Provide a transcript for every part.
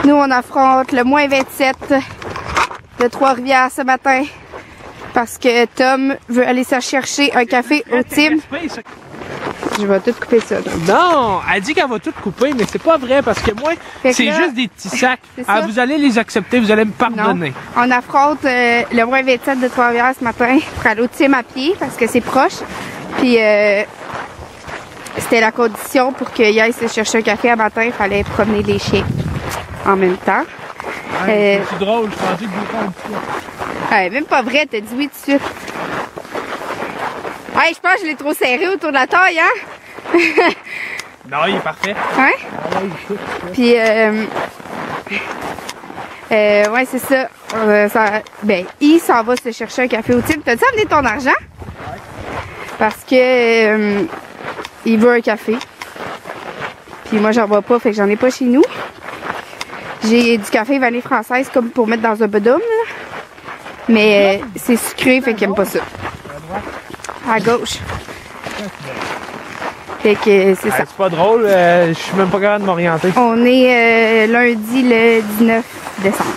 Nous, on affronte le moins 27 de Trois-Rivières ce matin parce que Tom veut aller se chercher un café au Tim. Je vais tout couper ça. Là. Non, elle dit qu'elle va tout couper, mais c'est pas vrai parce que moi, c'est juste des petits sacs. Ah, vous allez les accepter, vous allez me pardonner. Non. On affronte le moins 27 de Trois-Rivières ce matin pour aller au Tim à pied parce que c'est proche. Puis c'était la condition pour qu'il aille se chercher un café à matin, il fallait promener les chiens en même temps. C'est drôle, je pensais que vous faire un petit peu. Même pas vrai, t'as dit oui tout de suite. Hey, je pense que je l'ai trop serré autour de la taille, hein? Non, il est parfait. Ouais? Puis, ouais, c'est ça. Ben, il s'en va se chercher un café au Tim. T'as-tu amené ton argent? Ouais. Parce que il veut un café. Puis moi, j'en vois pas, fait que j'en ai pas chez nous. J'ai du café vanille française comme pour mettre dans un bedum, là. Mais c'est sucré, fait qu'il aime pas ça. À gauche. Fait que c'est ça. C'est pas drôle, je suis même pas capable de m'orienter. On est lundi le 19 décembre.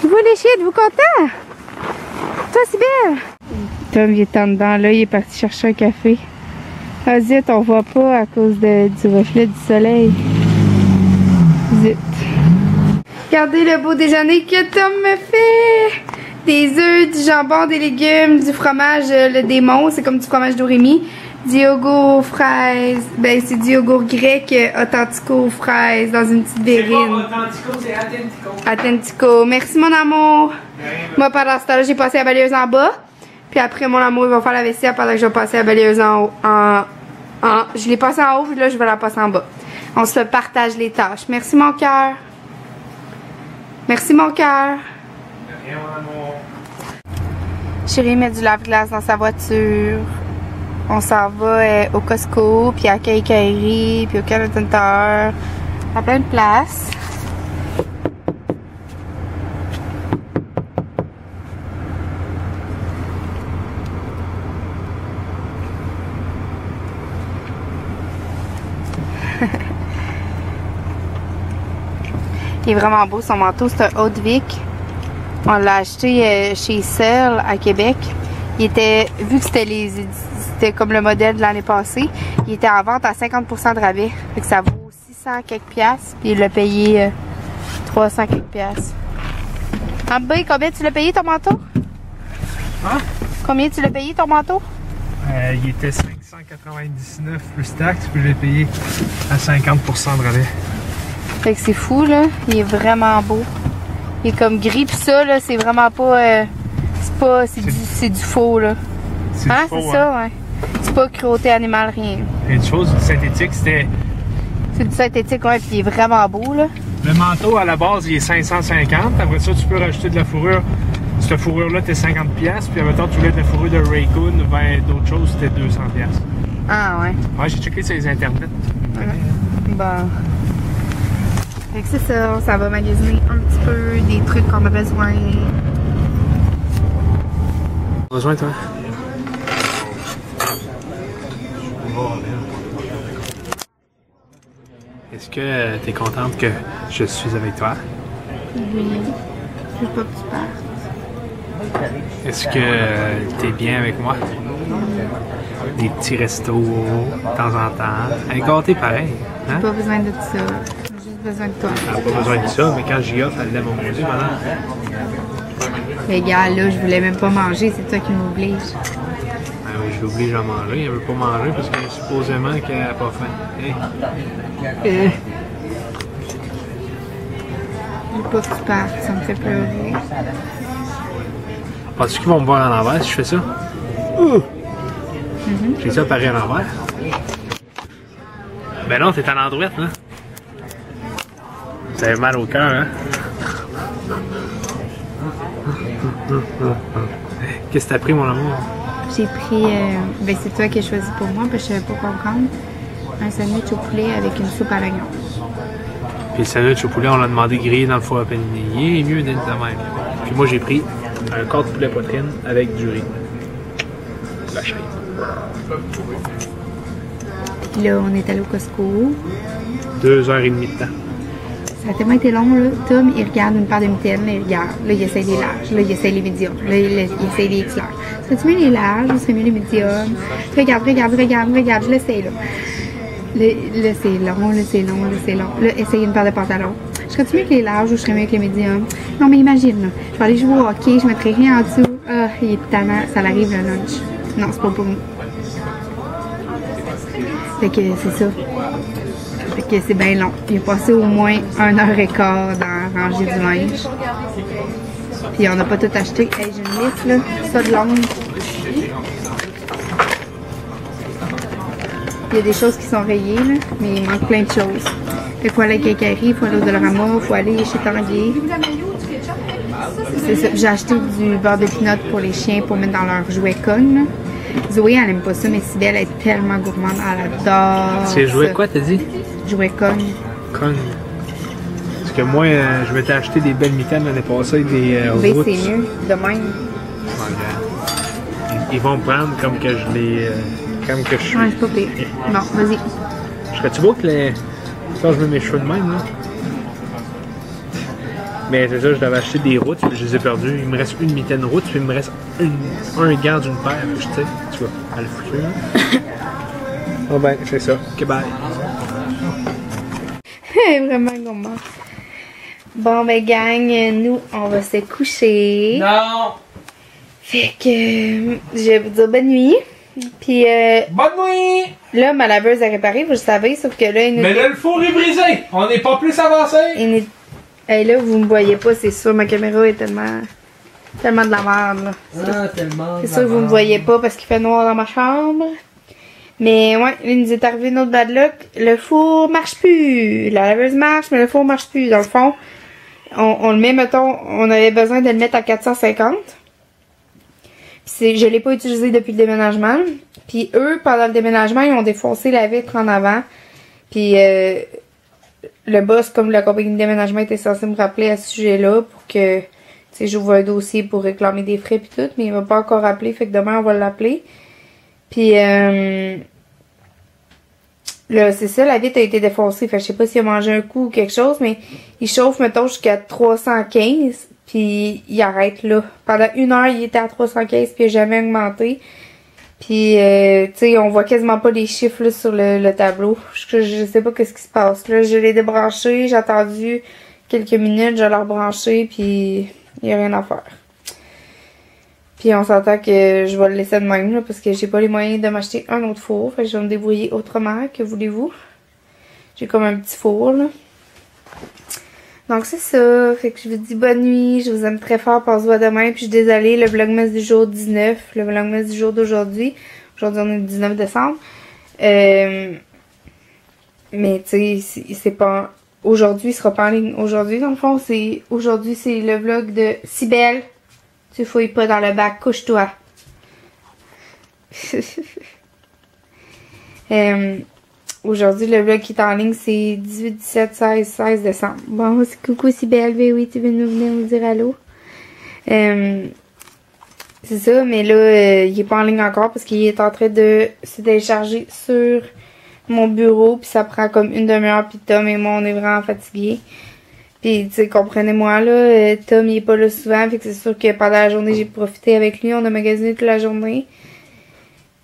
Vous les chiens, êtes-vous contents? Toi, c'est belle! Tom, il est en dedans, là, il est parti chercher un café. Ah zut, on voit pas à cause du reflet du soleil. Zut. Regardez le beau déjeuner que Tom me fait! Des œufs, du jambon, des légumes, du fromage, le démon, c'est comme du fromage d'Orémy. Du yogourt aux fraises. Ben, c'est du yogourt grec authentico aux fraises dans une petite verrine. C'est pas authentico, c'est authentico. Authentico. Merci, mon amour. Moi, pendant ce temps-là, j'ai passé la balayeuse en bas. Puis après, mon amour, il va faire la vaisselle pendant que je vais passer la balayeuse en haut. Je l'ai passée en haut, puis là, je vais la passer en bas. On se partage les tâches. Merci, mon cœur. Merci, mon cœur. De rien, mon amour. Chérie met du lave-glace dans sa voiture. On s'en va au Costco, puis à Quincaillerie, puis au Canada Center, à plein de places. Il est vraiment beau son manteau, c'est un Haute-Vic. On l'a acheté chez Searle à Québec. Il était, vu que c'était comme le modèle de l'année passée, il était en vente à 50% de rabais. Fait que ça vaut 600 quelques piastres. Puis il l'a payé 300 quelques piastres. En bas, combien tu l'as payé ton manteau? Hein? Combien tu l'as payé ton manteau? Il était 599 plus taxes, puis je l'ai payé à 50% de rabais. Fait que c'est fou, là. Il est vraiment beau. Il est comme gris, pis ça, là, c'est vraiment pas... c'est du faux, là. C'est hein, du faux, c'est ça, ouais. C'est pas cruauté animale, rien. Et une chose, du synthétique, c'était... C'est du synthétique, ouais, puis il est vraiment beau, là. Le manteau, à la base, il est 550. Après ça, tu peux rajouter de la fourrure. Cette fourrure-là, t'es 50$. Puis, en tu voulais de la fourrure de Raycon, ben, d'autres choses, c'était 200$. Ah, ouais. Ouais, j'ai checké sur les internets. Ouais. Bon. Fait que c'est ça, ça va magasiner un petit peu des trucs qu'on a besoin. Besoin, toi? Est-ce que tu es contente que je suis avec toi? Oui. Je veux pas que tu partes. Est-ce que tu es bien avec moi? Des petits restos de temps en temps. Un gâté pareil. Hein? J'ai pas besoin de ça. J'ai juste besoin de toi. Elle n'a pas besoin de ça, mais quand j'y offre, elle lève mon Dieu, madame. Les gars, là, je voulais même pas manger, c'est toi qui m'oblige. Ben oui, je l'oblige à manger. Elle veut pas manger parce que supposément qu'elle n'a pas faim. Hey. Je veux pas que tu partes, ça me fait pleurer. Penses-tu qu'ils vont me voir en envers si je fais ça? J'ai ça pareil à l'envers. Ben non, t'es à l'endroite, hein? Ça fait mal au cœur, hein? Qu'est-ce que t'as pris, mon amour? J'ai pris, ben c'est toi qui as choisi pour moi, parce que je savais pas comprendre. Un sandwich au poulet avec une soupe à l'oignon. Puis le sandwich au poulet, on l'a demandé grillé dans le four à panini. Il est mieux d'être de même. Puis moi, j'ai pris un quart de poulet poitrine avec du riz. La chaîne. Puis là, on est allé au Costco. 2h30 de temps. Ça a tellement été long, là. Tom, il regarde une paire de mitaines, là, il regarde. Là, il essaye les larges. Là, il essaye les médiums. Là, il essaye les XL. Serais-tu mieux les larges ou serais mieux les médiums? Regarde. Je l'essaye, là. Là, c'est long. Là, essaye une paire de pantalons. Serais-tu mieux que les larges ou je serais mieux que les médiums? Non, mais imagine, là. Je vais aller jouer au hockey, je mettrai rien en dessous. Ah, il est tannant. Ça l'arrive le lunch. Non, c'est pas pour nous. Fait que c'est ça. Fait que c'est bien long. Il a passé au moins 1h15 dans ranger du linge. Puis on n'a pas tout acheté. Hey, j'ai une liste, là. Ça de longue. Il y a des choses qui sont rayées, là, mais il manque plein de choses. Fait qu'il faut aller à Quincaillerie, il faut aller au Dollarama, il faut aller chez Tanguay. C'est ça. J'ai acheté du beurre de pinot pour les chiens pour mettre dans leur jouet conne. Zoé, elle aime pas ça, mais Sibelle est tellement gourmande, elle adore. C'est jouet quoi, t'as dit? Jouet conne. Conne. Parce que moi, je m'étais acheté des belles mitaines l'année passée, des Roots. C'est mieux, de même. Ils vont prendre comme que je les... comme que je suis. Ouais, c'est pas pire. Bon, vas-y. Serais-tu beau que les... Quand je mets mes cheveux de même, là? Mais c'est ça, je devais acheter des Roots, puis je les ai perdus. Il me reste une mitaine Roots, puis il me reste un gant d'une paire. Je sais, tu vois, à le foutu. Oh ben, c'est ça. Ok, bye. Vraiment gourmand. Bon, ben, gang, nous, on va se coucher. Non! Fait que, je vais vous dire bonne nuit. Puis, bonne nuit! Là, ma laveuse a réparé, vous le savez, sauf que là, il nous... Mais là, le four est brisé! On n'est pas plus avancé! Hey, là, vous me voyez pas, c'est sûr, ma caméra est tellement de la merde, là. Ah, tellement. C'est sûr que vous me voyez pas parce qu'il fait noir dans ma chambre. Mais ouais, il nous est arrivé une autre bad luck. Le four marche plus. La laveuse marche, mais le four marche plus. Dans le fond, on le met, mettons, on avait besoin de le mettre à 450. Je l'ai pas utilisé depuis le déménagement. Puis eux, pendant le déménagement, ils ont défoncé la vitre en avant. Puis le boss, comme la compagnie de déménagement, était censé me rappeler à ce sujet-là pour que, tu sais, j'ouvre un dossier pour réclamer des frais puis tout. Mais il m'a pas encore appelé, fait que demain, on va l'appeler. Puis là, c'est ça, la vitre a été défoncée. Fait que je sais pas s'il a mangé un coup ou quelque chose, mais il chauffe, mettons, jusqu'à 315. Puis il arrête là. Pendant 1 heure, il était à 315 puis il a jamais augmenté. Puis, tu sais, on voit quasiment pas les chiffres là, sur le tableau. Je sais pas qu'est-ce qui se passe. Là, je l'ai débranché, j'ai attendu quelques minutes, je l'ai rebranché, puis il y a rien à faire. Puis on s'entend que je vais le laisser de même, là, parce que j'ai pas les moyens de m'acheter un autre four. Fait que je vais me débrouiller autrement, que voulez-vous. J'ai comme un petit four, là. Donc c'est ça, fait que je vous dis bonne nuit, je vous aime très fort, on se voit demain, puis je suis désolée, le vlogmas du jour 19, le vlogmas du jour d'aujourd'hui, aujourd'hui on est le 19 décembre, mais tu sais, c'est pas, aujourd'hui il sera pas en ligne, aujourd'hui dans le fond, aujourd'hui c'est le vlog de Sibelle, tu fouilles pas dans le bac, couche-toi. Aujourd'hui, le vlog qui est en ligne, c'est 18, 17, 16 décembre. Bon, c'est coucou Sibelle, oui, tu veux nous venir nous dire allô? C'est ça, mais là, il est pas en ligne encore parce qu'il est en train de se télécharger sur mon bureau, puis ça prend comme une demi-heure, puis Tom et moi, on est vraiment fatigués. Puis, tu sais, comprenez-moi, là, Tom, il est pas là souvent, fait que c'est sûr que pendant la journée, j'ai profité avec lui, on a magasiné toute la journée.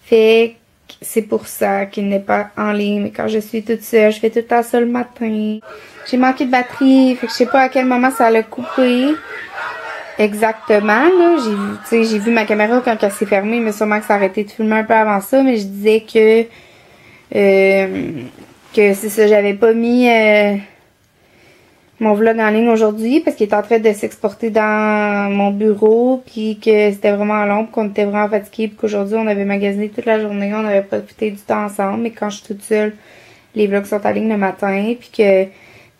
Fait c'est pour ça qu'il n'est pas en ligne. Mais quand je suis toute seule, je fais tout le temps ça le matin. J'ai manqué de batterie. Fait que je sais pas à quel moment ça l'a coupé. Exactement, là. J'ai vu ma caméra quand elle s'est fermée, mais sûrement que ça a arrêté de filmer un peu avant ça. Mais je disais que c'est ça, j'avais pas mis mon vlog en ligne aujourd'hui parce qu'il est en train de s'exporter dans mon bureau, puis que c'était vraiment long, qu'on était vraiment fatigués, puis qu'aujourd'hui on avait magasiné toute la journée, on avait profité du temps ensemble, mais quand je suis toute seule, les vlogs sont en ligne le matin, puis que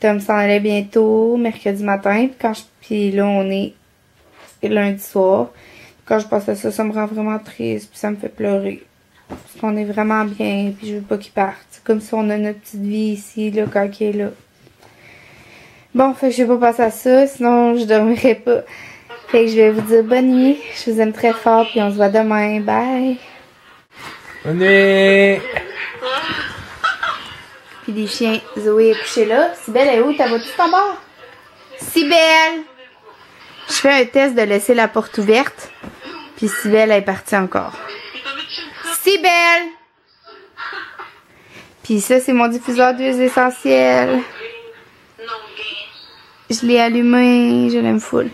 Tom s'en allait bientôt, mercredi matin, puis là on est lundi soir. Quand je pense à ça, ça me rend vraiment triste, puis ça me fait pleurer. Parce qu'on est vraiment bien, puis je veux pas qu'il parte. C'est comme si on a notre petite vie ici, là, quand il est là. Bon, fait que je vais pas passer à ça, sinon je dormirai pas. Fait que je vais vous dire bonne nuit. Je vous aime très fort, puis on se voit demain. Bye! Bonne nuit! Puis les chiens, Zoé est couchée là. Cybèle est où? T'as vas-tu ton bord? Cybèle! Je fais un test de laisser la porte ouverte. Puis Cybèle est partie encore. Cybèle! Puis ça, c'est mon diffuseur d'huiles essentielles. Je l'ai allumé, je l'aime full.